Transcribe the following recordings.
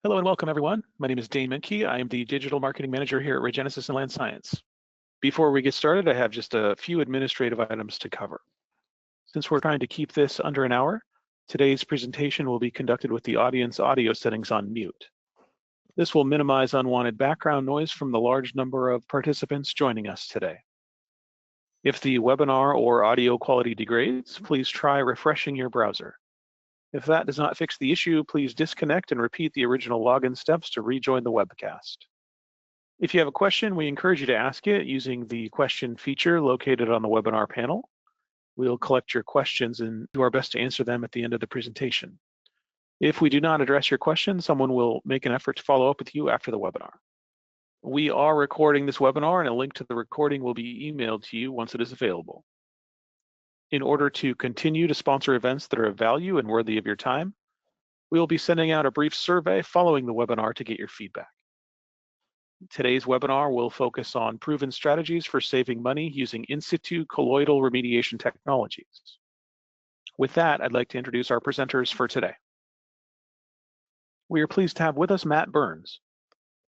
Hello and welcome, everyone. My name is Dane Menke. I am the Digital Marketing Manager here at Regenesis and Land Science. Before we get started, I have just a few administrative items to cover. Since we're trying to keep this under an hour, today's presentation will be conducted with the audience audio settings on mute. This will minimize unwanted background noise from the large number of participants joining us today. If the webinar or audio quality degrades, please try refreshing your browser. If that does not fix the issue, please disconnect and repeat the original login steps to rejoin the webcast. If you have a question, we encourage you to ask it using the question feature located on the webinar panel. We'll collect your questions and do our best to answer them at the end of the presentation. If we do not address your question, someone will make an effort to follow up with you after the webinar. We are recording this webinar, and a link to the recording will be emailed to you once it is available. In order to continue to sponsor events that are of value and worthy of your time, we will be sending out a brief survey following the webinar to get your feedback. Today's webinar will focus on proven strategies for saving money using in situ colloidal remediation technologies. With that, I'd like to introduce our presenters for today. We are pleased to have with us Matt Burns.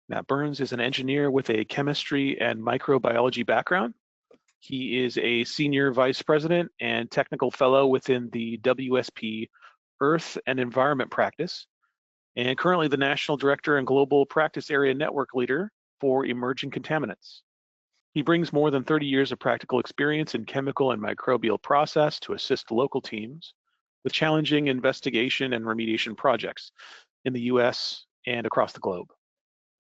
Matt Burns is an engineer with a chemistry and microbiology background. He is a senior vice president and technical fellow within the WSP Earth and Environment Practice, and currently the national director and global practice area network leader for emerging contaminants. He brings more than 30 years of practical experience in chemical and microbial process to assist local teams with challenging investigation and remediation projects in the US and across the globe.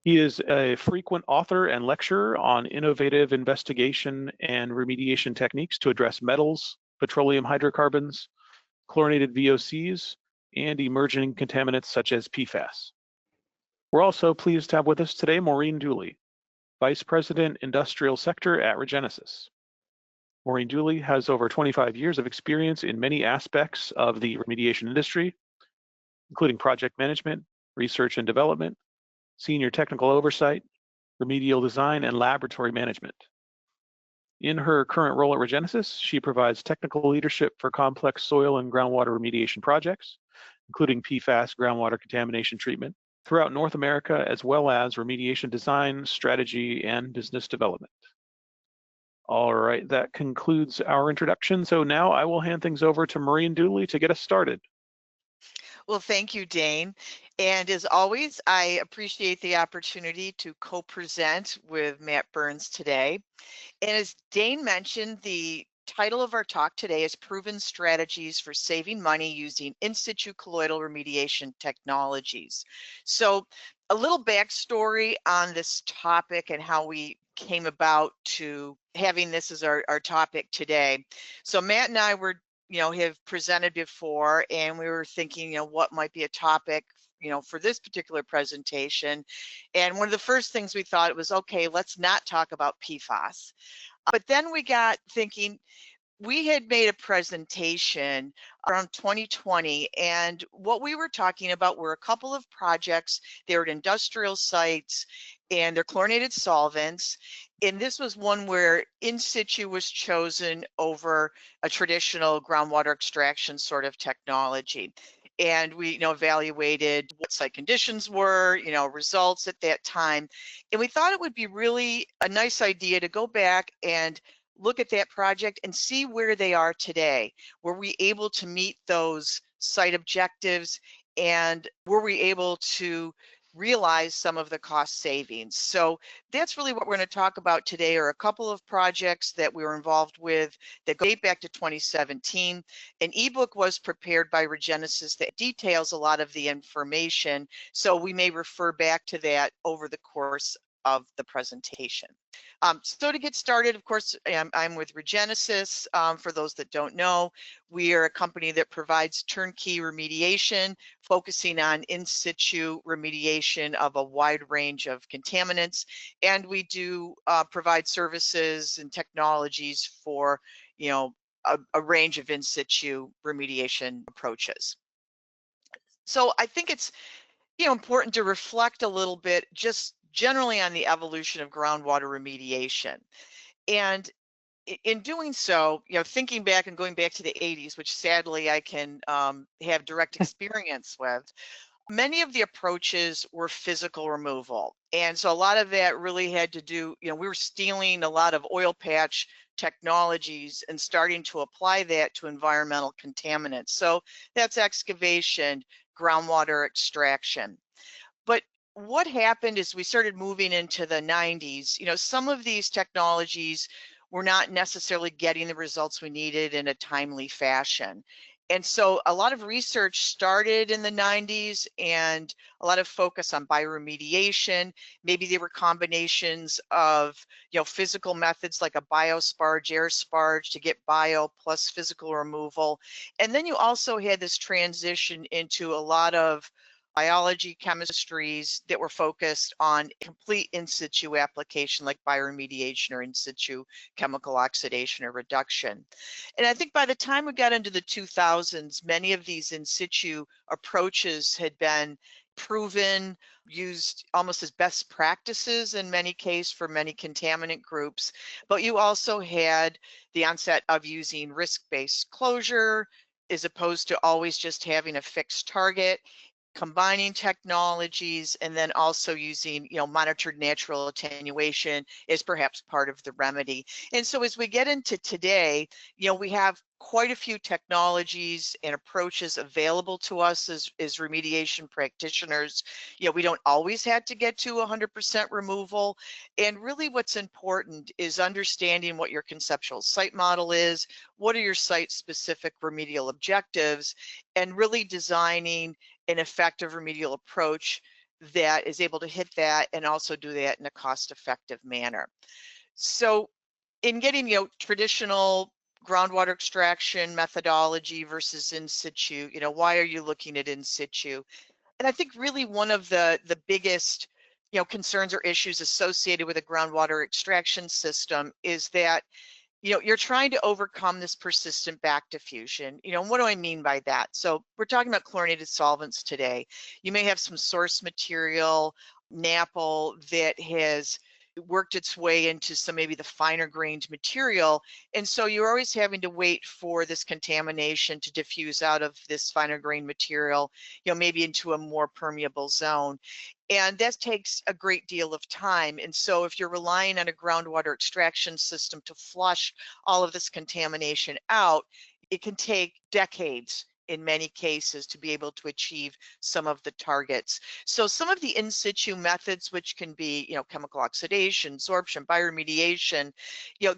He is a frequent author and lecturer on innovative investigation and remediation techniques to address metals, petroleum hydrocarbons, chlorinated VOCs, and emerging contaminants such as PFAS. We're also pleased to have with us today Maureen Dooley, Vice President, Industrial Sector at Regenesis. Maureen Dooley has over 25 years of experience in many aspects of the remediation industry, including project management, research and development, senior technical oversight, remedial design, and laboratory management. In her current role at Regenesis, she provides technical leadership for complex soil and groundwater remediation projects, including PFAS groundwater contamination treatment, throughout North America, as well as remediation design, strategy, and business development. All right, that concludes our introduction. So now I will hand things over to Maureen Dooley to get us started. Well, thank you, Dane. And as always, I appreciate the opportunity to co-present with Matt Burns today. And as Dane mentioned, the title of our talk today is Proven Strategies for Saving Money Using In Situ Colloidal Remediation Technologies. So a little backstory on this topic and how we came about to having this as our topic today. So Matt and I were have presented before, and we were thinking, what might be a topic, for this particular presentation. And one of the first things we thought was, okay, let's not talk about PFAS. But then we got thinking, we had made a presentation around 2020, and what we were talking about were a couple of projects. They were at industrial sites, and they're chlorinated solvents. And this was one where in situ was chosen over a traditional groundwater extraction sort of technology. And we evaluated what site conditions were, results at that time. And we thought it would be really a nice idea to go back and look at that project and see where they are today. Were we able to meet those site objectives, and were we able to realize some of the cost savings? So that's really what we're going to talk about today, are a couple of projects that we were involved with that go back to 2017. An ebook was prepared by Regenesis that details a lot of the information, so we may refer back to that over the course of the presentation. So to get started, of course, I'm with Regenesis. For those that don't know, we are a company that provides turnkey remediation, focusing on in situ remediation of a wide range of contaminants. And we do provide services and technologies for, a range of in situ remediation approaches. So I think it's, important to reflect a little bit just generally on the evolution of groundwater remediation. And in doing so, thinking back and going back to the 80s, which sadly I can have direct experience with, Many of the approaches were physical removal. And so a lot of that really had to do, we were stealing a lot of oil patch technologies and starting to apply that to environmental contaminants. So that's excavation, groundwater extraction. But what happened is we started moving into the 90s. Some of these technologies were not necessarily getting the results we needed in a timely fashion. And so a lot of research started in the 90s and a lot of focus on bioremediation. Maybe there were combinations of, physical methods like a biosparge, air sparge to get bio plus physical removal. And then you also had this transition into a lot of biology chemistries that were focused on complete in situ application like bioremediation or in situ chemical oxidation or reduction. And I think by the time we got into the 2000s, many of these in situ approaches had been proven, used almost as best practices in many cases for many contaminant groups. But you also had the onset of using risk-based closure as opposed to always just having a fixed target, combining technologies, and then also using, monitored natural attenuation is perhaps part of the remedy. And so as we get into today, we have quite a few technologies and approaches available to us as remediation practitioners. We don't always have to get to 100% removal. And really what's important is understanding what your conceptual site model is, what are your site-specific remedial objectives, and really designing an effective remedial approach that is able to hit that and also do that in a cost-effective manner. So in getting, traditional groundwater extraction methodology versus in situ, why are you looking at in situ? And I think really one of the biggest, concerns or issues associated with a groundwater extraction system is that you're trying to overcome this persistent back diffusion. And what do I mean by that? So we're talking about chlorinated solvents today. You may have some source material, NAPL, that has worked its way into some maybe the finer grained material. And so you're always having to wait for this contamination to diffuse out of this finer grained material, maybe into a more permeable zone. And that takes a great deal of time. And so if you're relying on a groundwater extraction system to flush all of this contamination out, it can take decades in many cases to be able to achieve some of the targets. So some of the in situ methods, which can be, chemical oxidation, sorption, bioremediation,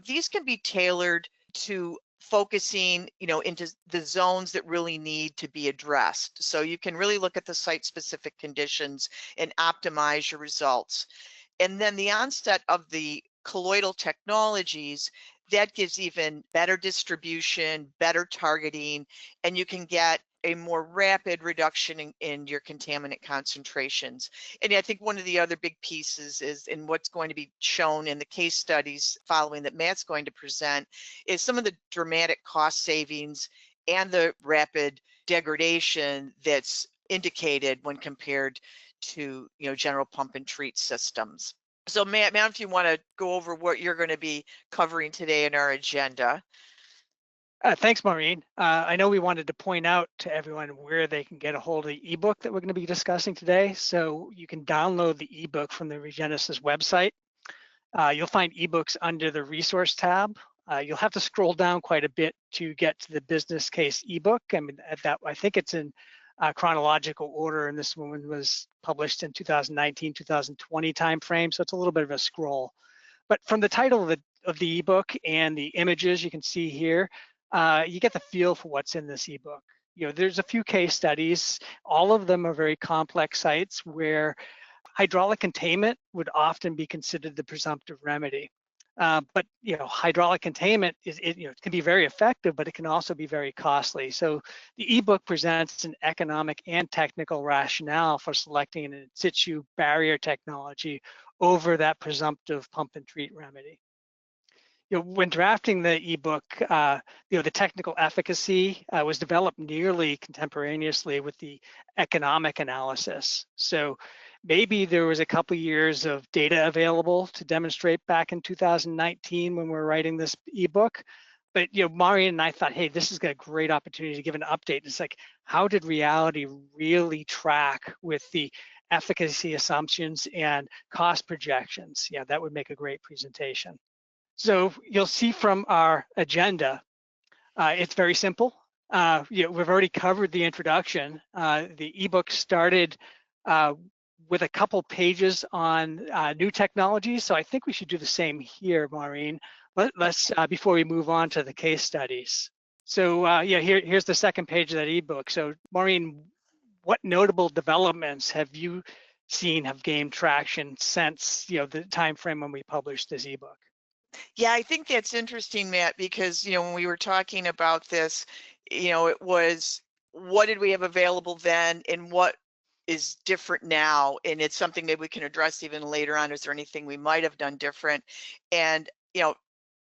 these can be tailored to focusing, into the zones that really need to be addressed. So you can really look at the site-specific conditions and optimize your results. And then the onset of the colloidal technologies, that gives even better distribution, better targeting, and you can get a more rapid reduction in your contaminant concentrations. And I think one of the other big pieces is, in what's going to be shown in the case studies following that Matt's going to present, is some of the dramatic cost savings and the rapid degradation that's indicated when compared to, general pump and treat systems. So Matt, if you want to go over what you're going to be covering today in our agenda. Thanks, Maureen. I know we wanted to point out to everyone where they can get a hold of the ebook that we're going to be discussing today. So you can download the ebook from the Regenesis website. You'll find ebooks under the resource tab. You'll have to scroll down quite a bit to get to the business case ebook. I mean, I think it's in chronological order, and this one was published in 2019, 2020 timeframe, so it's a little bit of a scroll. But from the title of the ebook and the images you can see here, you get the feel for what's in this ebook. There's a few case studies. All of them are very complex sites where hydraulic containment would often be considered the presumptive remedy. But hydraulic containment it can be very effective, but it can also be very costly. So the ebook presents an economic and technical rationale for selecting an in situ barrier technology over that presumptive pump and treat remedy. When drafting the ebook, the technical efficacy was developed nearly contemporaneously with the economic analysis. So maybe there was a couple years of data available to demonstrate back in 2019 when we were writing this ebook, But Maureen and I thought, hey, this is a great opportunity to give an update. It's like, how did reality really track with the efficacy assumptions and cost projections? Yeah, that would make a great presentation. So you'll see from our agenda, it's very simple. We've already covered the introduction. The ebook started with a couple pages on new technologies. So I think we should do the same here, Maureen. Let's before we move on to the case studies. So here's the second page of that ebook. So Maureen, what notable developments have you seen have gained traction since the time frame when we published this ebook? Yeah, I think that's interesting, Matt, because when we were talking about this, it was what did we have available then and what is different now, and it's something that we can address even later on. Is there anything we might have done different? And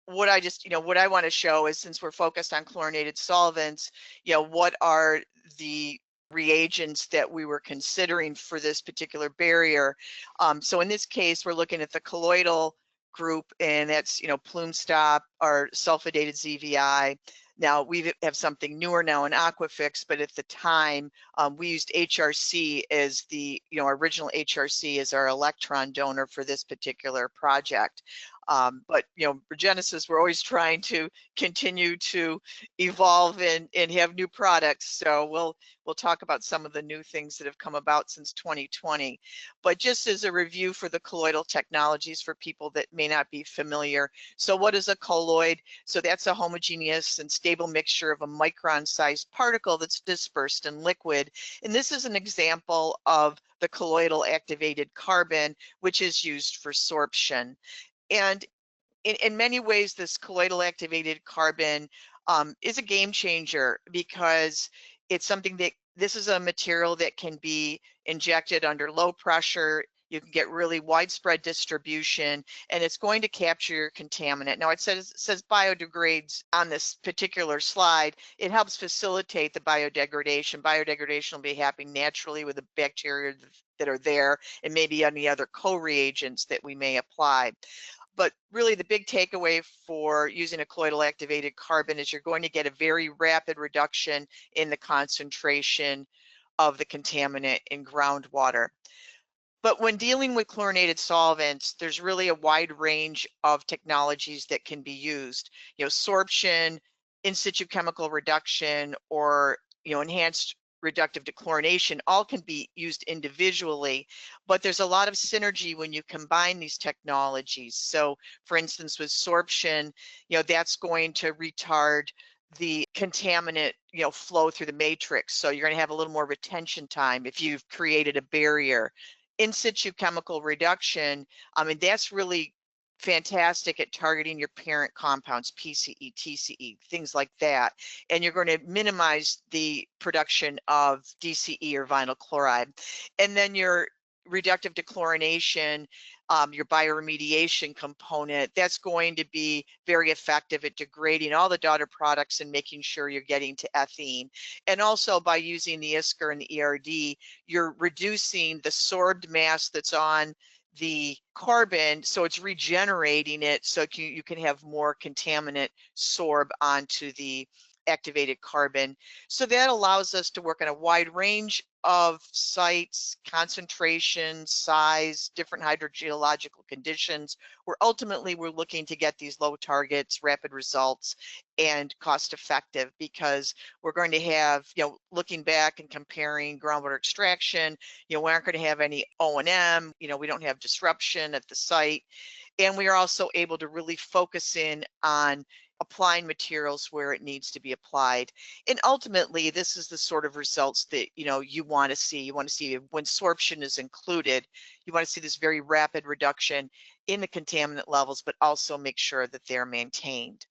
what I want to show is, since we're focused on chlorinated solvents, what are the reagents that we were considering for this particular barrier. So in this case, we're looking at the colloidal group, and that's PlumeStop or sulfadated ZVI. Now we have something newer now in Aquafix, but at the time we used HRC as the our original HRC as our electron donor for this particular project. But Regenesis, we're always trying to continue to evolve and have new products. So we'll talk about some of the new things that have come about since 2020. But just as a review for the colloidal technologies for people that may not be familiar. So what is a colloid? So that's a homogeneous and stable mixture of a micron-sized particle that's dispersed in liquid. And this is an example of the colloidal activated carbon, which is used for sorption. And in many ways, this colloidal activated carbon is a game changer, because it's something that this is a material that can be injected under low pressure. You can get really widespread distribution, and it's going to capture your contaminant. Now it says biodegrades on this particular slide. It helps facilitate the biodegradation. Biodegradation will be happening naturally with the bacteria that are there, and maybe any other co-reagents that we may apply. But really the big takeaway for using a colloidal activated carbon is you're going to get a very rapid reduction in the concentration of the contaminant in groundwater. But when dealing with chlorinated solvents, there's really a wide range of technologies that can be used. Sorption, in situ chemical reduction, or enhanced reductive dechlorination, all can be used individually, but there's a lot of synergy when you combine these technologies. So for instance, with sorption, that's going to retard the contaminant flow through the matrix. So you're going to have a little more retention time if you've created a barrier. In situ chemical reduction, that's really fantastic at targeting your parent compounds, PCE, TCE, things like that. And you're going to minimize the production of DCE or vinyl chloride. And then your reductive dechlorination, your bioremediation component, that's going to be very effective at degrading all the daughter products and making sure you're getting to ethene. And also by using the ISCR and the ERD, you're reducing the sorbed mass that's on the carbon, so it's regenerating it so you can have more contaminant sorb onto the activated carbon. So that allows us to work on a wide range of sites, concentration, size, different hydrogeological conditions, where ultimately we're looking to get these low targets, rapid results, and cost effective, because we're going to have, looking back and comparing groundwater extraction, we aren't going to have any O&M, we don't have disruption at the site. And we are also able to really focus in on applying materials where it needs to be applied. And ultimately, this is the sort of results that you want to see. You want to see when sorption is included, you want to see this very rapid reduction in the contaminant levels, but also make sure that they're maintained.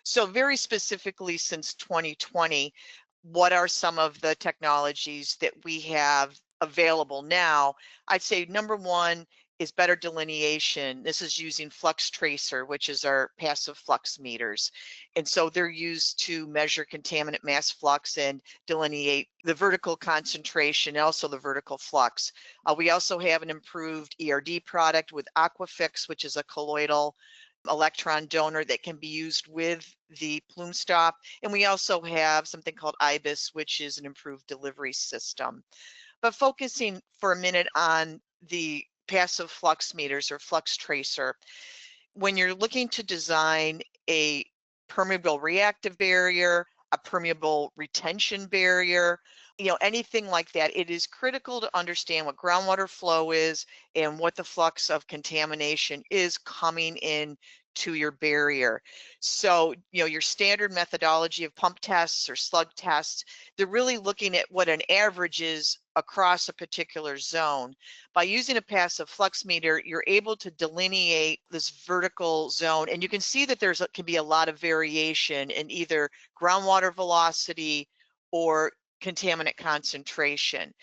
So very specifically, since 2020, what are some of the technologies that we have available now? I'd say number one is better delineation. This is using flux tracer, which is our passive flux meters. And so they're used to measure contaminant mass flux and delineate the vertical concentration, and also the vertical flux. We also have an improved ERD product with Aquafix, which is a colloidal electron donor that can be used with the PlumeStop. And we also have something called IBIS, which is an improved delivery system. But focusing for a minute on the passive flux meters or flux tracer, when you're looking to design a permeable reactive barrier, a permeable retention barrier, anything like that, it is critical to understand what groundwater flow is and what the flux of contamination is coming in to your barrier. So, your standard methodology of pump tests or slug tests, they're really looking at what an average is across a particular zone. By using a passive flux meter, you're able to delineate this vertical zone, and you can see that can be a lot of variation in either groundwater velocity or contaminant concentration.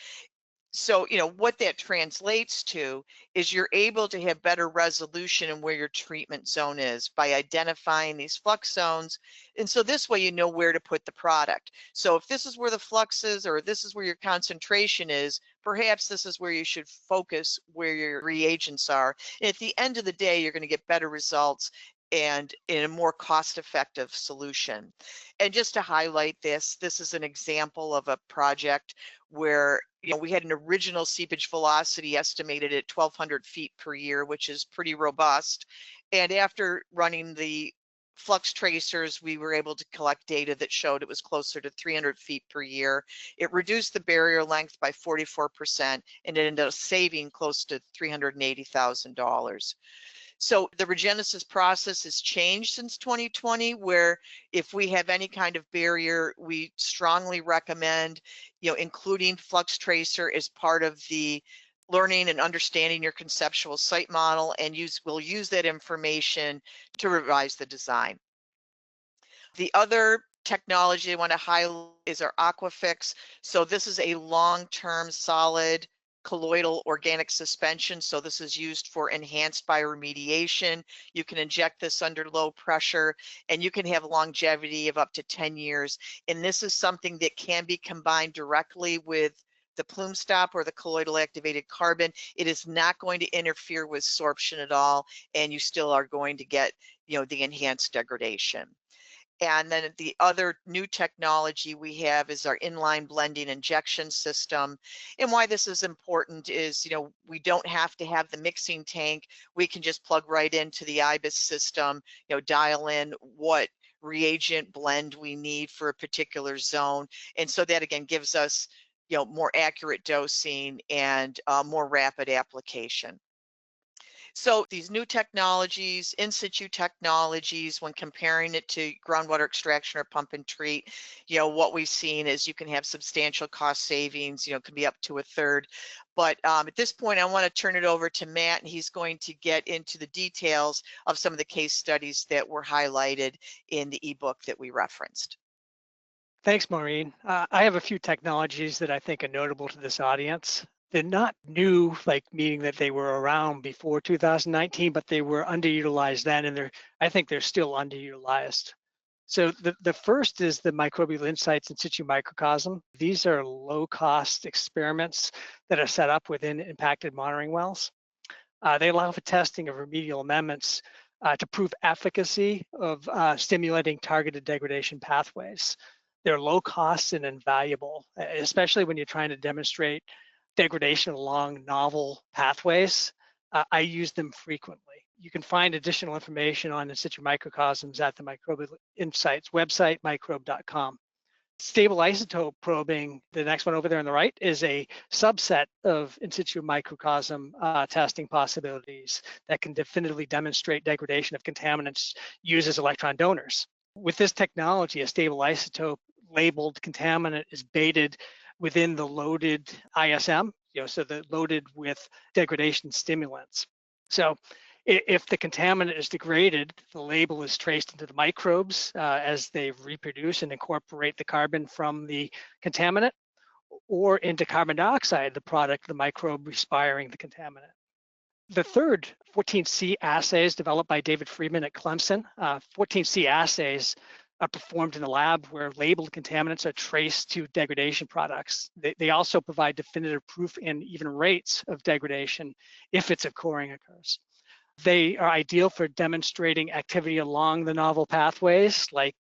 So, what that translates to is you're able to have better resolution in where your treatment zone is by identifying these flux zones. And so this way, you know where to put the product. So if this is where the flux is, or this is where your concentration is, perhaps this is where you should focus where your reagents are. And at the end of the day, you're going to get better results and in a more cost-effective solution. And just to highlight this is an example of a project where we had an original seepage velocity estimated at 1,200 feet per year, which is pretty robust. And after running the flux tracers, we were able to collect data that showed it was closer to 300 feet per year. It reduced the barrier length by 44%, and it ended up saving close to $380,000. So the Regenesis process has changed since 2020, where if we have any kind of barrier, we strongly recommend, including flux tracer as part of the learning and understanding your conceptual site model, and we'll use that information to revise the design. The other technology I want to highlight is our Aquafix. So this is a long-term solid colloidal organic suspension. So this is used for enhanced bioremediation. You can inject this under low pressure and you can have longevity of up to 10 years. And this is something that can be combined directly with the PlumeStop or the colloidal activated carbon. It is not going to interfere with sorption at all, and you still are going to get, the enhanced degradation. And then the other new technology we have is our inline blending injection system. And why this is important is, we don't have to have the mixing tank. We can just plug right into the IBIS system, dial in what reagent blend we need for a particular zone. And so that again gives us, more accurate dosing and more rapid application. So these new technologies, in situ technologies, when comparing it to groundwater extraction or pump and treat, what we've seen is you can have substantial cost savings, can be up to a third. But at this point, I want to turn it over to Matt, and he's going to get into the details of some of the case studies that were highlighted in the ebook that we referenced. Thanks, Maureen. I have a few technologies that I think are notable to this audience. They're not new, meaning that they were around before 2019, but they were underutilized then, and I think they're still underutilized. So the first is the microbial insights in situ microcosm. These are low-cost experiments that are set up within impacted monitoring wells. They allow for testing of remedial amendments to prove efficacy of stimulating targeted degradation pathways. They're low cost and invaluable, especially when you're trying to demonstrate degradation along novel pathways. I use them frequently. You can find additional information on in situ microcosms at the Microbial Insights website, microbe.com. Stable isotope probing, the next one over there on the right, is a subset of in situ microcosm testing possibilities that can definitively demonstrate degradation of contaminants used as electron donors. With this technology, a stable isotope labeled contaminant is baited within the loaded ISM, so they're loaded with degradation stimulants. So if the contaminant is degraded, the label is traced into the microbes as they reproduce and incorporate the carbon from the contaminant, or into carbon dioxide, the product, the microbe respiring the contaminant. The third, 14C assays developed by David Friedman at Clemson. 14C assays are performed in the lab where labeled contaminants are traced to degradation products. They also provide definitive proof and even rates of degradation if its occurring occurs. They are ideal for demonstrating activity along the novel pathways, like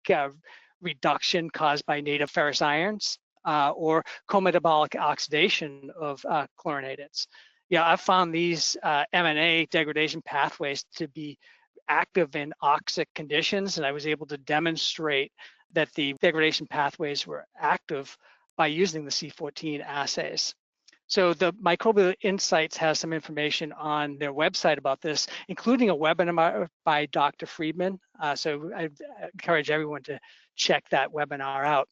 reduction caused by native ferrous irons or co-metabolic oxidation of chlorinateds. Yeah, I've found these M&A degradation pathways to be active in oxic conditions, and I was able to demonstrate that the degradation pathways were active by using the C14 assays. So the Microbial Insights has some information on their website about this, including a webinar by Dr. Friedman. So I encourage everyone to check that webinar out.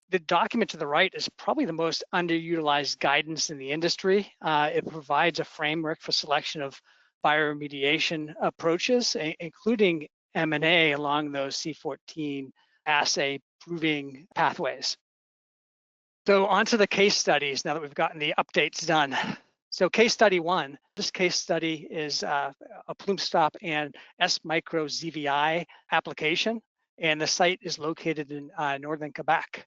The document to the right is probably the most underutilized guidance in the industry. It provides a framework for selection of bioremediation approaches, including M&A along those C14 assay proving pathways. So on to the case studies now that we've gotten the updates done. So case study 1, this case study is a PlumeStop and S-MicroZVI application, and the site is located in northern Quebec.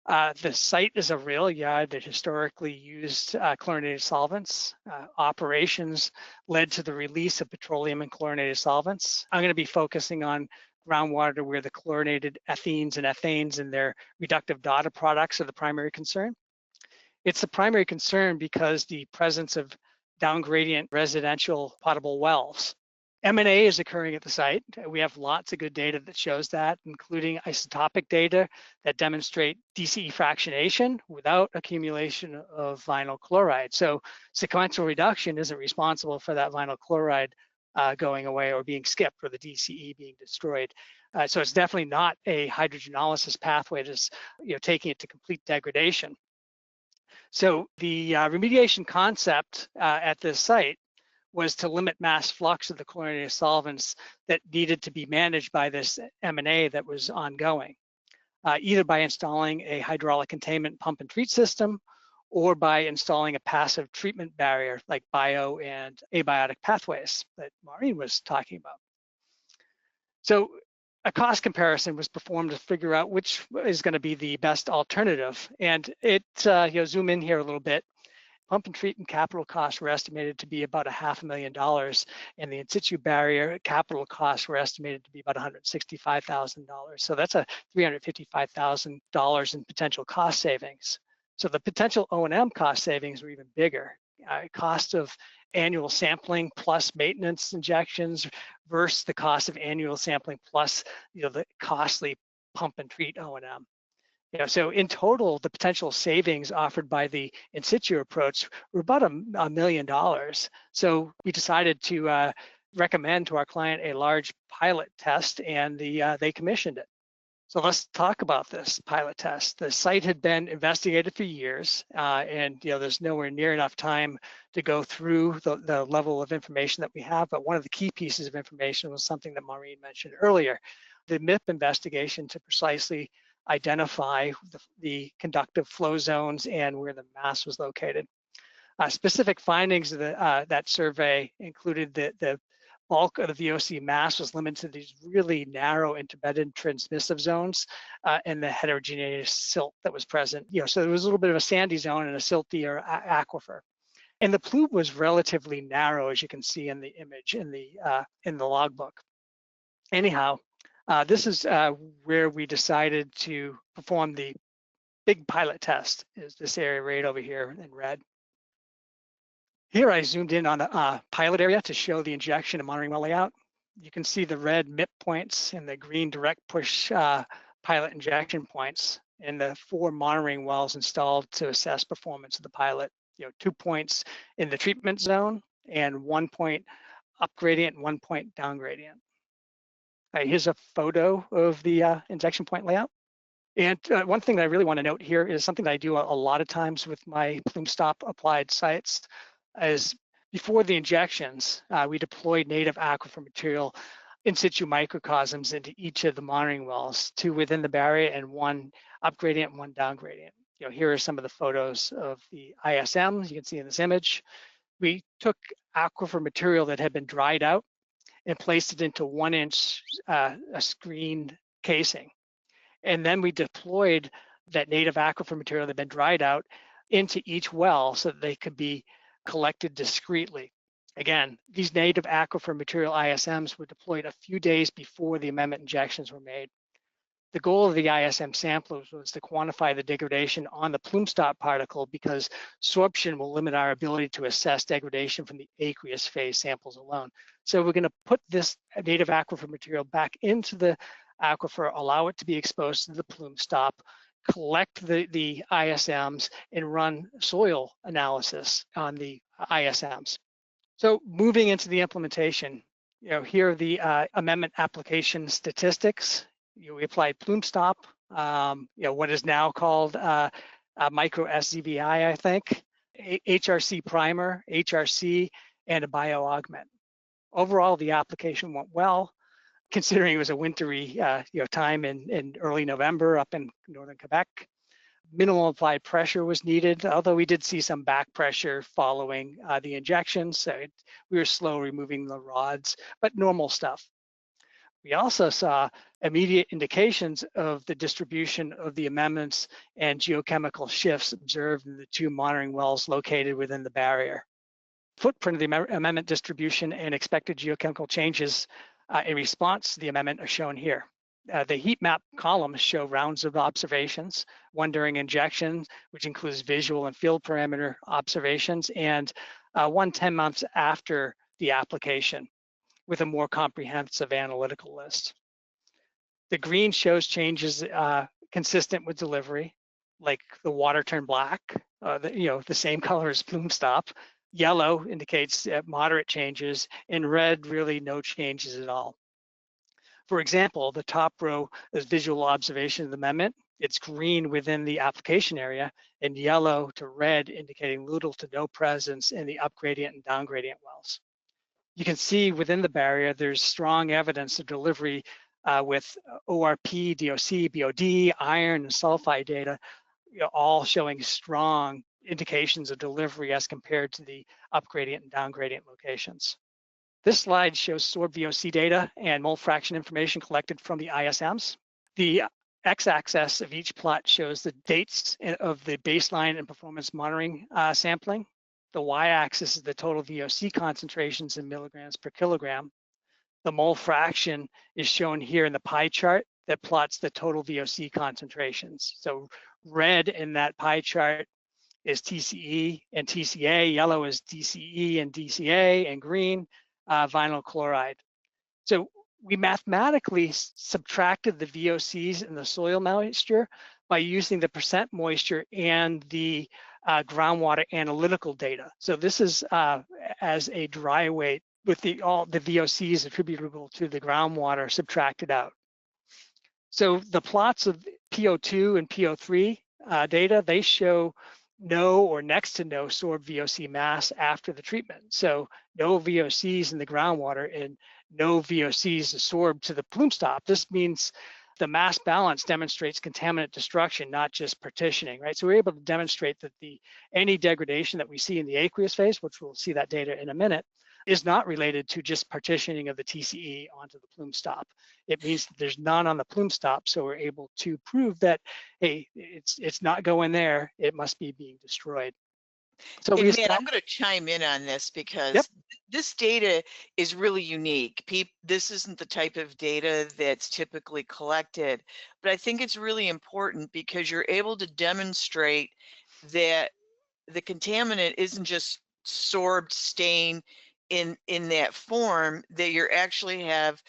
The site is a rail yard that historically used chlorinated solvents. Operations led to the release of petroleum and chlorinated solvents. I'm going to be focusing on groundwater where the chlorinated ethenes and ethanes and their reductive daughter products are the primary concern. It's the primary concern because the presence of downgradient residential potable wells. M&A is occurring at the site. We have lots of good data that shows that, including isotopic data that demonstrate DCE fractionation without accumulation of vinyl chloride. So sequential reduction isn't responsible for that vinyl chloride going away or being skipped or the DCE being destroyed. So it's definitely not a hydrogenolysis pathway that's taking it to complete degradation. So the remediation concept at this site was to limit mass flux of the chlorinated solvents that needed to be managed by this M&A that was ongoing, either by installing a hydraulic containment pump and treat system or by installing a passive treatment barrier like bio and abiotic pathways that Maureen was talking about. So a cost comparison was performed to figure out which is going to be the best alternative. And it, zoom in here a little bit. Pump and treat and capital costs were estimated to be about $500,000, and the in situ barrier capital costs were estimated to be about $165,000. So that's a $355,000 in potential cost savings. So the potential O&M cost savings were even bigger. Cost of annual sampling plus maintenance injections versus the cost of annual sampling plus the costly pump and treat O&M. So in total, the potential savings offered by the in situ approach were about $1 million. So we decided to recommend to our client a large pilot test, and they commissioned it. So let's talk about this pilot test. The site had been investigated for years, and there's nowhere near enough time to go through the level of information that we have. But one of the key pieces of information was something that Maureen mentioned earlier, the MIP investigation to precisely identify the conductive flow zones and where the mass was located. Specific findings of that survey included the bulk of the VOC mass was limited to these really narrow interbedded transmissive zones and the heterogeneous silt that was present. So there was a little bit of a sandy zone and a siltier aquifer. And the plume was relatively narrow, as you can see in the image in the logbook. Anyhow, this is where we decided to perform the big pilot test, is this area right over here in red. Here I zoomed in on the pilot area to show the injection and monitoring well layout. You can see the red MIP points and the green direct push pilot injection points and the 4 monitoring wells installed to assess performance of the pilot. 2 points in the treatment zone and 1 point up gradient and 1 point down gradient. Here's a photo of the injection point layout. And one thing that I really want to note here is something that I do a lot of times with my PlumeStop applied sites is before the injections, we deployed native aquifer material in situ microcosms into each of the monitoring wells, 2 within the barrier and 1 up gradient and 1 down gradient. Here are some of the photos of the ISMs you can see in this image. We took aquifer material that had been dried out and placed it into 1-inch a screen casing. And then we deployed that native aquifer material that had been dried out into each well so that they could be collected discreetly. Again, these native aquifer material ISMs were deployed a few days before the amendment injections were made. The goal of the ISM samplers was to quantify the degradation on the PlumeStop particle because sorption will limit our ability to assess degradation from the aqueous phase samples alone. So we're going to put this native aquifer material back into the aquifer, allow it to be exposed to the PlumeStop, collect the ISMs, and run soil analysis on the ISMs. So moving into the implementation, here are the amendment application statistics. We applied PlumeStop, what is now called MicroZVI, I think, HRC primer, HRC, and a bioaugment. Overall, the application went well, considering it was a wintry time in early November up in northern Quebec. Minimal applied pressure was needed, although we did see some back pressure following the injections. So we were slow removing the rods, but normal stuff. We also saw immediate indications of the distribution of the amendments and geochemical shifts observed in the 2 monitoring wells located within the barrier. Footprint of the amendment distribution and expected geochemical changes in response to the amendment are shown here. The heat map columns show rounds of observations, one during injection, which includes visual and field parameter observations, and one 10 months after the application with a more comprehensive analytical list. The green shows changes consistent with delivery, like the water turned black, the same color as PlumeStop. Yellow indicates moderate changes, and red, really no changes at all. For example, the top row is visual observation of the amendment. It's green within the application area and yellow to red, indicating little to no presence in the upgradient and downgradient wells. You can see within the barrier, there's strong evidence of delivery with ORP, DOC, BOD, iron, and sulfide data, all showing strong indications of delivery as compared to the upgradient and downgradient locations. This slide shows sorbed VOC data and mole fraction information collected from the ISMs. The x-axis of each plot shows the dates of the baseline and performance monitoring sampling. The y-axis is the total VOC concentrations in milligrams per kilogram. The mole fraction is shown here in the pie chart that plots the total VOC concentrations. So red in that pie chart is TCE and TCA, yellow is DCE and DCA, and green, vinyl chloride. So we mathematically subtracted the VOCs in the soil moisture by using the percent moisture and the groundwater analytical data. So this is as a dry weight with all the VOCs attributable to the groundwater subtracted out. So the plots of PO2 and PO3 data, they show no or next to no sorbed VOC mass after the treatment. So no VOCs in the groundwater and no VOCs sorbed to the PlumeStop. This means the mass balance demonstrates contaminant destruction, not just partitioning, right? So we're able to demonstrate that any degradation that we see in the aqueous phase, which we'll see that data in a minute, is not related to just partitioning of the TCE onto the PlumeStop. It means that there's none on the PlumeStop, so we're able to prove that, hey, it's not going there, it must be being destroyed. So Matt, I'm going to chime in on this because this data is really unique. This isn't the type of data that's typically collected, but I think it's really important because you're able to demonstrate that the contaminant isn't just sorbed, stain in that form, that you're actually have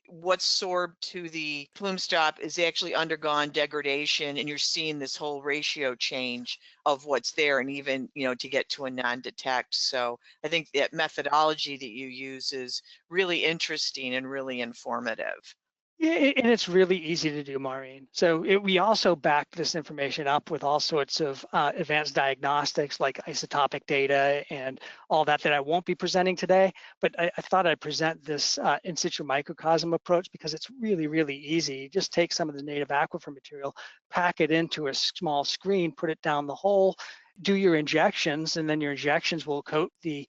what's sorbed to the PlumeStop is actually undergone degradation, and you're seeing this whole ratio change of what's there, and even to get to a non-detect. So I think that methodology that you use is really interesting and really informative. Yeah, and it's really easy to do, Maureen. So we also back this information up with all sorts of advanced diagnostics like isotopic data and all that I won't be presenting today. But I thought I'd present this in situ microcosm approach because it's really, really easy. Just take some of the native aquifer material, pack it into a small screen, put it down the hole, do your injections, and then your injections will coat the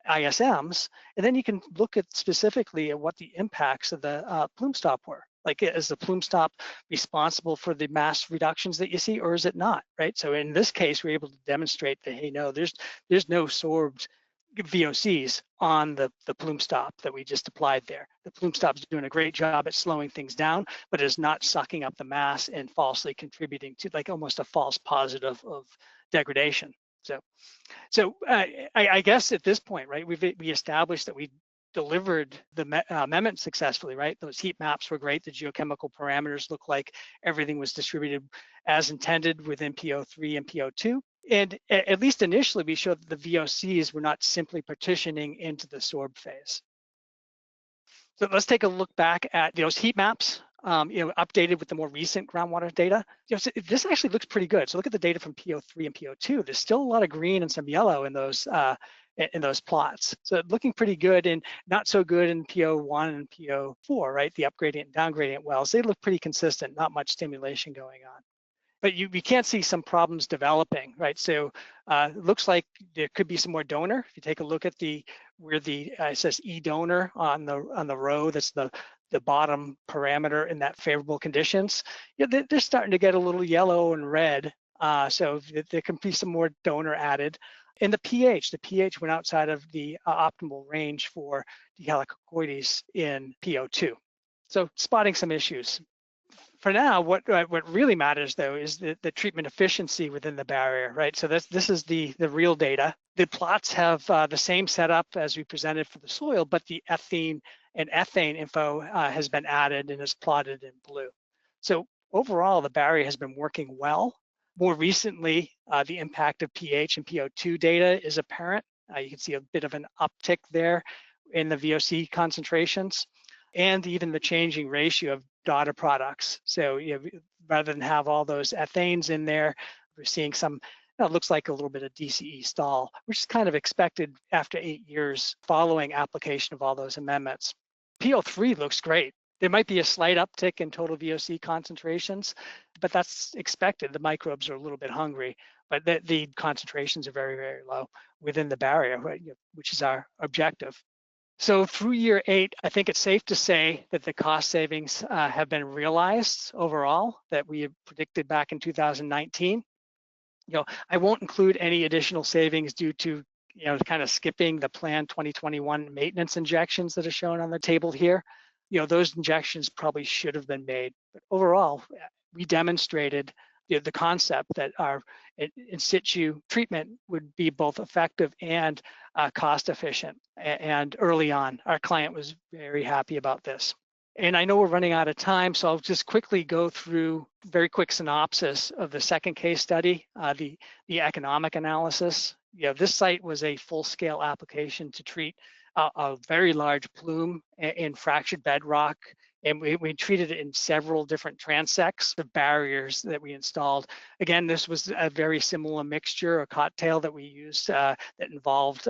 ISMs, and then you can look at specifically at what the impacts of the PlumeStop were. Like, is the PlumeStop responsible for the mass reductions that you see, or is it not, right? So in this case, we're able to demonstrate that, hey, no, there's no sorbed VOCs on the PlumeStop that we just applied there. The PlumeStop is doing a great job at slowing things down, but is not sucking up the mass and falsely contributing to like almost a false positive of degradation. So I guess at this point, right, we established that we delivered the amendment successfully, right? Those heat maps were great. The geochemical parameters look like everything was distributed as intended within PO3 and PO2. And at least initially, we showed that the VOCs were not simply partitioning into the sorb phase. So let's take a look back at those heat maps, updated with the more recent groundwater data. So this actually looks pretty good. So look at the data from PO3 and PO2. There's still a lot of green and some yellow in those plots. So looking pretty good, and not so good in PO1 and PO4, right? The upgradient and downgradient wells, they look pretty consistent, not much stimulation going on. But we can see some problems developing, right? So it looks like there could be some more donor. If you take a look at where it says E donor on the row, that's the bottom parameter in that favorable conditions, they're starting to get a little yellow and red. So there can be some more donor added. And the pH went outside of the optimal range for dihalocoides in PO2. So spotting some issues. For now, what really matters though is the treatment efficiency within the barrier, right? So this is the real data. The plots have the same setup as we presented for the soil, but the ethene and ethane info has been added and is plotted in blue. So overall, the barrier has been working well. More recently, the impact of pH and PO2 data is apparent. You can see a bit of an uptick there in the VOC concentrations, and even the changing ratio of daughter products. So rather than have all those ethanes in there, we're seeing some, it looks like a little bit of DCE stall, which is kind of expected after 8 years following application of all those amendments. PO3 looks great. There might be a slight uptick in total VOC concentrations, but that's expected. The microbes are a little bit hungry, but the concentrations are very, very low within the barrier, right, which is our objective. So through year 8, I think it's safe to say that the cost savings have been realized overall that we had predicted back in 2019. I won't include any additional savings due to kind of skipping the planned 2021 maintenance injections that are shown on the table here. Those injections probably should have been made. But overall, we demonstrated the concept that our in situ treatment would be both effective and cost efficient. And early on, our client was very happy about this. And I know we're running out of time, so I'll just quickly go through very quick synopsis of the second case study, the economic analysis. This site was a full-scale application to treat a very large plume in fractured bedrock, and we treated it in several different transects, the barriers that we installed. Again, this was a very similar mixture, a cocktail that we used that involved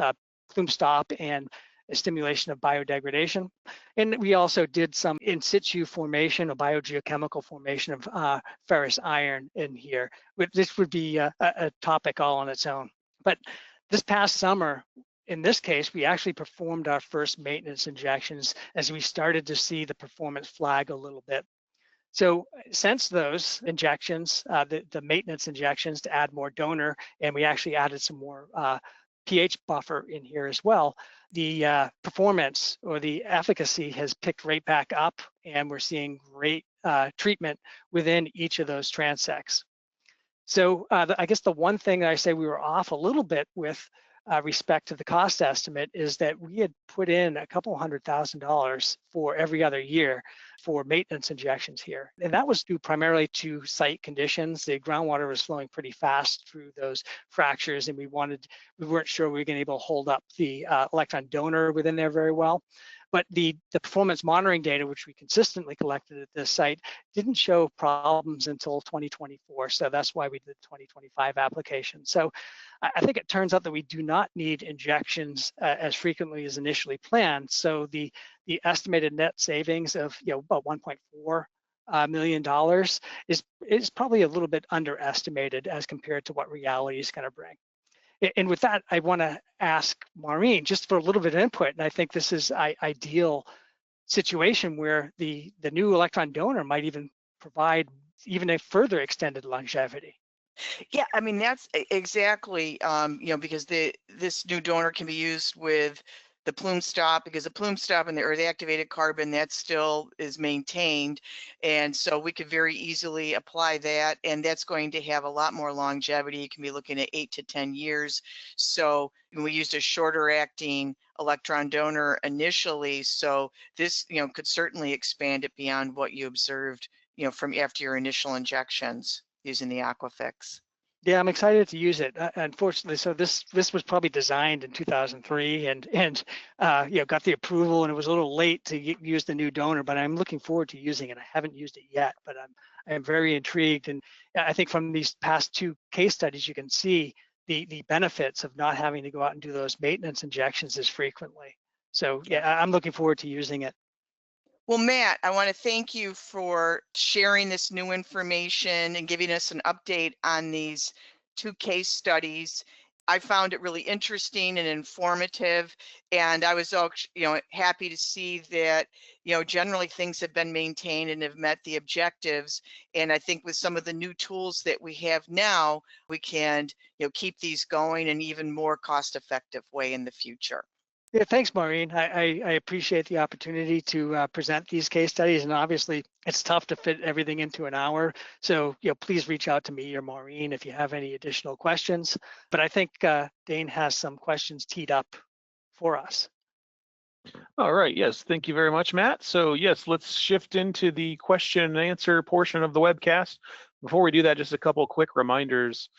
PlumeStop and a stimulation of biodegradation. And we also did some in situ formation, a biogeochemical formation of ferrous iron in here. This would be a topic all on its own. But this past summer, in this case, we actually performed our first maintenance injections as we started to see the performance flag a little bit. So since those injections, the maintenance injections to add more donor, and we actually added some more pH buffer in here as well, the performance or the efficacy has picked right back up, and we're seeing great treatment within each of those transects. So I guess the one thing that I say we were off a little bit with respect to the cost estimate is that we had put in $200,000 for every other year for maintenance injections here. And that was due primarily to site conditions. The groundwater was flowing pretty fast through those fractures, and we weren't sure we were going to be able to hold up the electron donor within there very well. But the performance monitoring data, which we consistently collected at this site, didn't show problems until 2024. So that's why we did the 2025 application. So I think it turns out that we do not need injections as frequently as initially planned. So the estimated net savings of about $1.4 million is probably a little bit underestimated as compared to what reality is going to bring. And with that, I want to ask Maureen just for a little bit of input. And I think this is an ideal situation where the new electron donor might even provide even a further extended longevity. Yeah, I mean, that's exactly, because this new donor can be used with the PlumeStop, because the PlumeStop and the activated carbon, that still is maintained. And so we could very easily apply that, and that's going to have a lot more longevity. You can be looking at 8 to 10 years. So we used a shorter acting electron donor initially. So this, could certainly expand it beyond what you observed, from after your initial injections using the Aquafix. Yeah, I'm excited to use it. Unfortunately, so this was probably designed in 2003 and got the approval, and it was a little late to use the new donor, but I'm looking forward to using it. I haven't used it yet, but I'm very intrigued, and I think from these past 2 case studies you can see the benefits of not having to go out and do those maintenance injections as frequently. So yeah, I'm looking forward to using it. Well, Matt, I want to thank you for sharing this new information and giving us an update on these 2 case studies. I found it really interesting and informative, and I was, happy to see that, generally things have been maintained and have met the objectives. And I think with some of the new tools that we have now, we can, keep these going in an even more cost-effective way in the future. Yeah, thanks, Maureen. I appreciate the opportunity to present these case studies, and obviously it's tough to fit everything into an hour. So, please reach out to me or Maureen if you have any additional questions. But I think Dane has some questions teed up for us. All right, yes, thank you very much, Matt. So yes, let's shift into the question and answer portion of the webcast. Before we do that, just a couple of quick reminders.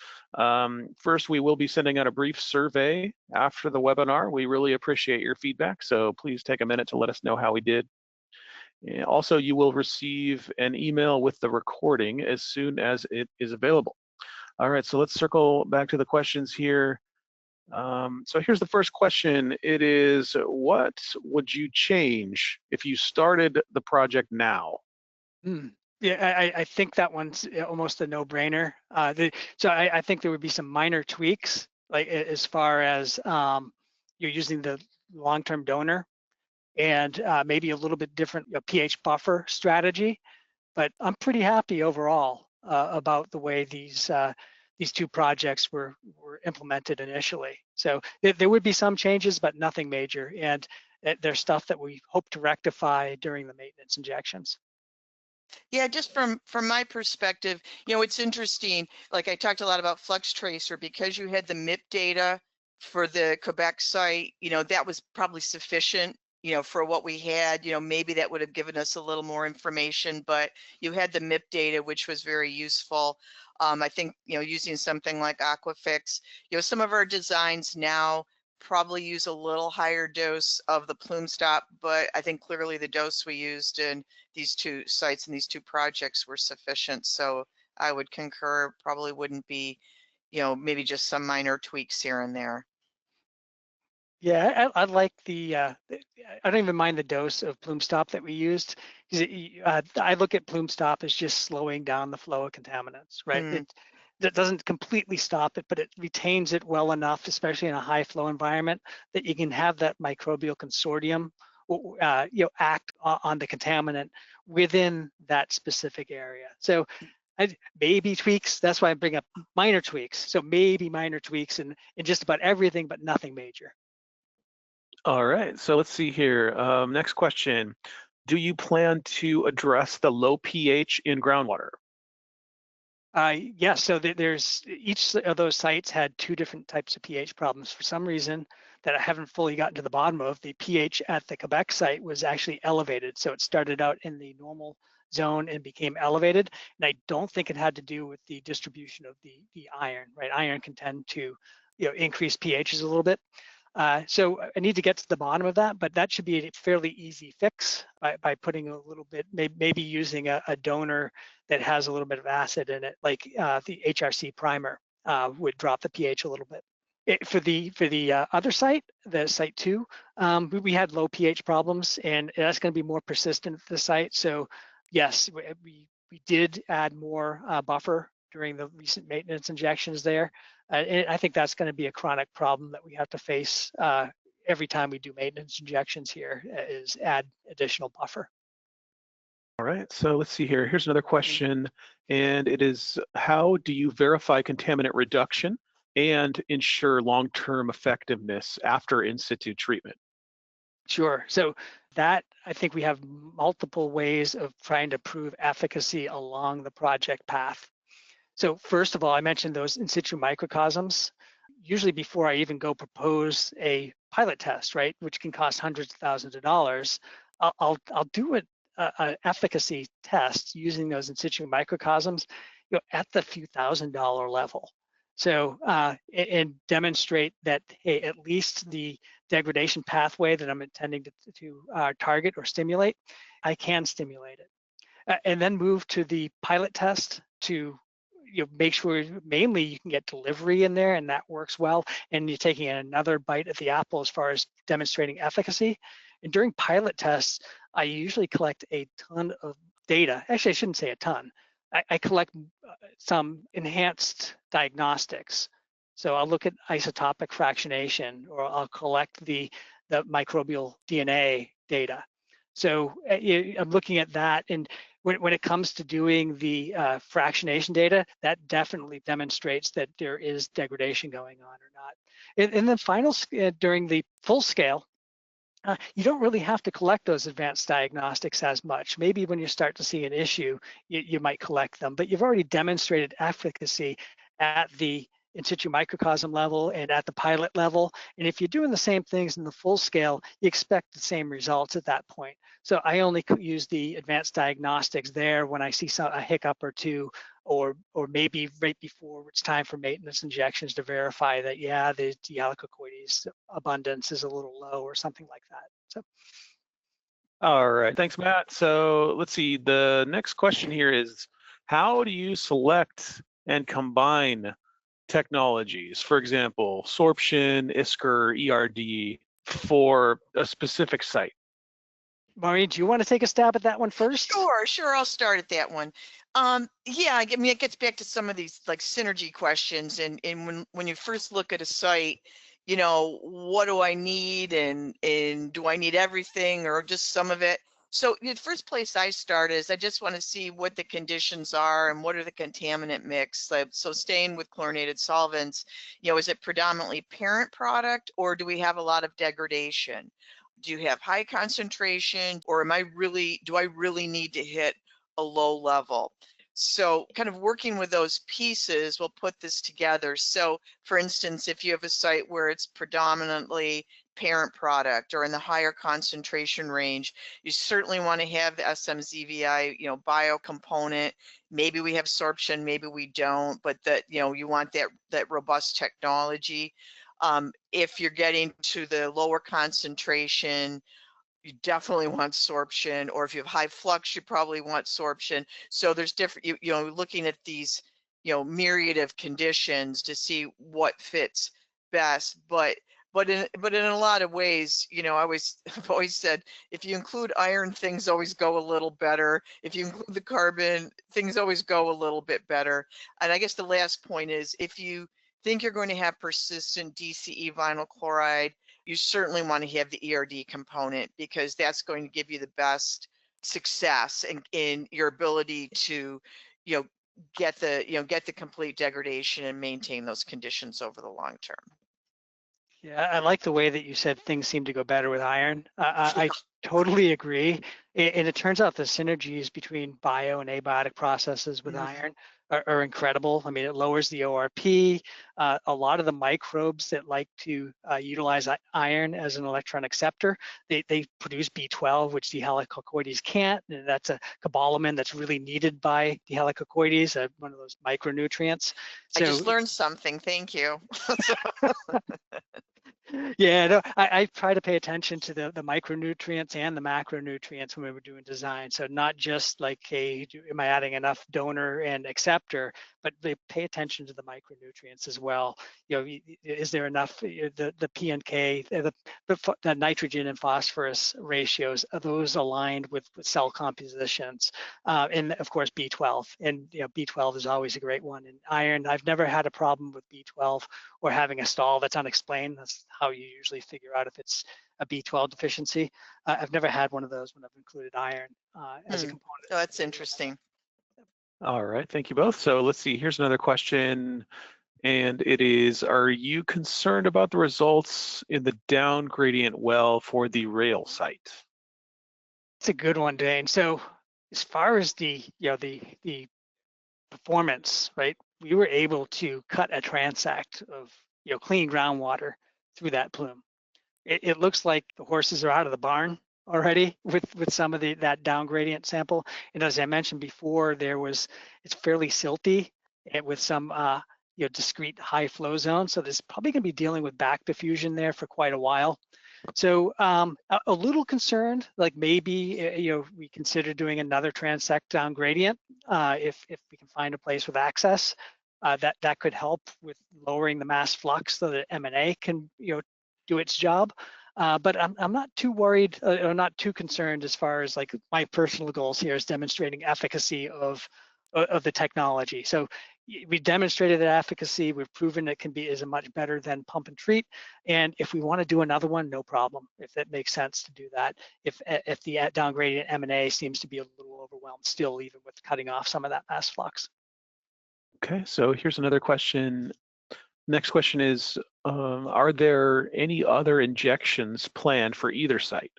First, we will be sending out a brief survey after the webinar. We really appreciate your feedback, so please take a minute to let us know how we did. And also, you will receive an email with the recording as soon as it is available. All right, so let's circle back to the questions here. So here's the first question. It is, what would you change if you started the project now? Yeah, I think that one's almost a no-brainer. So I think there would be some minor tweaks, like as far as you're using the long-term donor, and maybe a little bit different pH buffer strategy. But I'm pretty happy overall about the way these 2 projects were implemented initially. So there would be some changes, but nothing major. And there's stuff that we hope to rectify during the maintenance injections. Yeah, just from my perspective, it's interesting. Like I talked a lot about Flux Tracer, because you had the MIP data for the Quebec site, that was probably sufficient, for what we had. Maybe that would have given us a little more information, but you had the MIP data, which was very useful. I think, using something like Aquafix, some of our designs now probably use a little higher dose of the PlumeStop, but I think clearly the dose we used in these 2 sites and these 2 projects were sufficient. So I would concur, probably wouldn't be, maybe just some minor tweaks here and there. Yeah, I like I don't even mind the dose of PlumeStop that we used. I look at PlumeStop as just slowing down the flow of contaminants, right? It doesn't completely stop it, but it retains it well enough, especially in a high flow environment, that you can have that microbial consortium act on the contaminant within that specific area. So maybe tweaks, that's why I bring up minor tweaks. So maybe minor tweaks in just about everything, but nothing major. All right, so let's see here. Next question. Do you plan to address the low pH in groundwater? Yes, so there's each of those sites had 2 different types of pH problems. For some reason that I haven't fully gotten to the bottom of, the pH at the Quebec site was actually elevated. So it started out in the normal zone and became elevated. And I don't think it had to do with the distribution of the iron, right? Iron can tend to increase pHs a little bit. So I need to get to the bottom of that, but that should be a fairly easy fix by putting a little bit, maybe using a donor that has a little bit of acid in it, like the HRC primer would drop the pH a little bit. For the other site, the site 2, we had low pH problems, and that's going to be more persistent at the site. So yes, we did add more buffer during the recent maintenance injections there. And I think that's going to be a chronic problem that we have to face every time we do maintenance injections here, is add additional buffer. All right, so let's see here. Here's another question, and it is, how do you verify contaminant reduction and ensure long-term effectiveness after in situ treatment? Sure. So that, I think we have multiple ways of trying to prove efficacy along the project path. So first of all, I mentioned those in situ microcosms. Usually before I even go propose a pilot test, right, which can cost hundreds of thousands of dollars, I'll do an efficacy test using those in situ microcosms, at the few $1,000 level. So and demonstrate that, hey, at least the degradation pathway that I'm intending to target or stimulate, I can stimulate it. And then move to the pilot test to make sure mainly you can get delivery in there and that works well, and you're taking another bite at the apple as far as demonstrating efficacy. And during pilot tests, I usually collect a ton of data. Actually, I shouldn't say a ton. I collect some enhanced diagnostics. So I'll look at isotopic fractionation, or I'll collect the microbial DNA data. So I'm looking at that, and when it comes to doing the fractionation data, that definitely demonstrates that there is degradation going on or not. And then final, during the full scale, you don't really have to collect those advanced diagnostics as much. Maybe when you start to see an issue, you might collect them, but you've already demonstrated efficacy at the in situ microcosm level and at the pilot level. And if you're doing the same things in the full scale, you expect the same results at that point. So I only use the advanced diagnostics there when I see a hiccup or two, or maybe right before it's time for maintenance injections to verify that, yeah, the D-halicocoides abundance is a little low or something like that. So. All right, thanks, Matt. So let's see, the next question here is, how do you select and combine technologies, for example, sorption, ISCR, ERD, for a specific site? Maureen, do you want to take a stab at that one first? Sure, I'll start at that one. Yeah, I mean, it gets back to some of these like synergy questions, and when you first look at a site, what do I need, and do I need everything or just some of it? So the first place I start is I just want to see what the conditions are and what are the contaminant mix. So staying with chlorinated solvents, is it predominantly parent product, or do we have a lot of degradation? Do you have high concentration, or do I really need to hit a low level? So kind of working with those pieces will put this together. So for instance, if you have a site where it's predominantly parent product or in the higher concentration range, you certainly want to have the S-MicroZVI, bio component. Maybe we have sorption, maybe we don't, but that, you want that robust technology. If you're getting to the lower concentration, you definitely want sorption, or if you have high flux, you probably want sorption. So there's different, looking at these, myriad of conditions to see what fits best. But in a lot of ways, I've always said, if you include iron, things always go a little better. If you include the carbon, things always go a little bit better. And I guess the last point is, if you think you're going to have persistent DCE vinyl chloride, you certainly want to have the ERD component, because that's going to give you the best success in your ability to, get the complete degradation and maintain those conditions over the long term. Yeah, I like the way that you said things seem to go better with iron. I totally agree. And it turns out the synergies between bio and abiotic processes with iron are incredible. I mean, it lowers the ORP. A lot of the microbes that like to utilize iron as an electron acceptor, they produce B12, which D-halicocoides can't. And that's a cobalamin that's really needed by D-halicocoides, one of those micronutrients. So, I just learned something. Thank you. Yeah, no, I try to pay attention to the micronutrients and the macronutrients when we were doing design. So not just like, hey, am I adding enough donor and acceptor, but they pay attention to the micronutrients as well. Is there enough, the P and K, the nitrogen and phosphorus ratios, are those aligned with cell compositions? And of course, B12. And B12 is always a great one. And iron, I've never had a problem with B12 or having a stall that's unexplained. That's how you usually figure out if it's a B12 deficiency. I've never had one of those when I've included iron as a component. Oh, that's interesting. All right, thank you both. So let's see, here's another question. And it is, are you concerned about the results in the down gradient well for the rail site? It's a good one, Dane. So as far as the performance, right? We were able to cut a transect of clean groundwater through that plume. It looks like the horses are out of the barn already with some of that down gradient sample. And as I mentioned before, it's fairly silty and with some discrete high flow zone. So there's probably going to be dealing with back diffusion there for quite a while. So a little concerned, like maybe we consider doing another transect down gradient if we can find a place with access. That could help with lowering the mass flux so that M&A can do its job. But I'm not too worried or not too concerned as far as like my personal goals here is demonstrating efficacy of the technology. So we demonstrated that efficacy. We've proven it is much better than pump and treat. And if we want to do another one, no problem. If that makes sense to do that. If the down gradient M&A seems to be a little overwhelmed still, even with cutting off some of that mass flux. Okay, so here's another question. Next question is, are there any other injections planned for either site?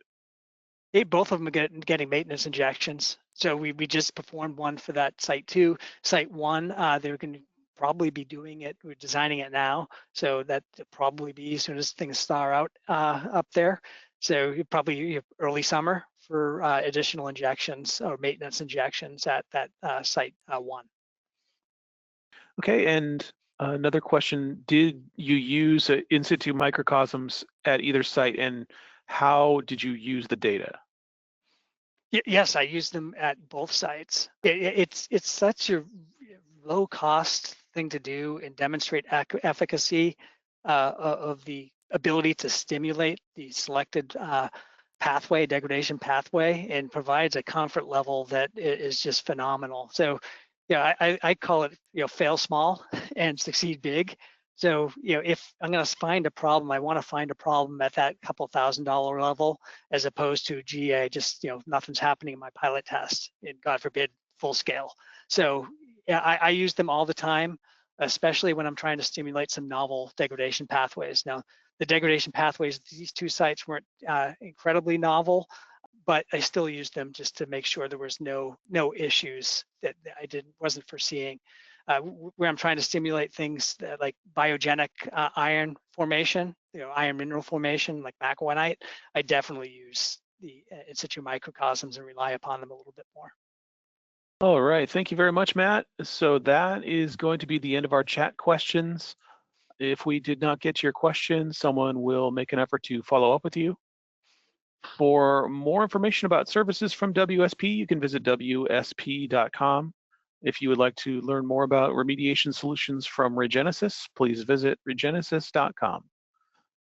Both of them are getting maintenance injections. So we just performed one for that site 2. Site 1, they're going to probably be doing it. We're designing it now. So that probably be as soon as things star out up there. So probably early summer for additional injections or maintenance injections at that site 1. Okay, and another question, did you use in situ microcosms at either site, and how did you use the data? Yes, I used them at both sites. It's such a low cost thing to do and demonstrate efficacy of the ability to stimulate the selected degradation pathway, and provides a comfort level that is just phenomenal. So yeah, I call it fail small and succeed big. So if I'm going to find a problem, I want to find a problem at that couple $1,000 level, as opposed to just nothing's happening in my pilot test, and God forbid full scale. So yeah, I use them all the time, especially when I'm trying to stimulate some novel degradation pathways. Now, the degradation pathways at these 2 sites weren't incredibly novel, but I still used them just to make sure there was no issues that I wasn't foreseeing. Where I'm trying to stimulate things like biogenic iron formation, iron mineral formation like macawinite, I definitely use the in situ microcosms and rely upon them a little bit more. All right, thank you very much, Matt. So that is going to be the end of our chat questions. If we did not get to your question, someone will make an effort to follow up with you. For more information about services from WSP, you can visit WSP.com. If you would like to learn more about remediation solutions from Regenesis, please visit Regenesis.com.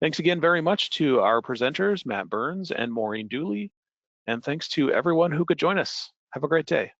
Thanks again very much to our presenters, Matt Burns and Maureen Dooley, and thanks to everyone who could join us. Have a great day.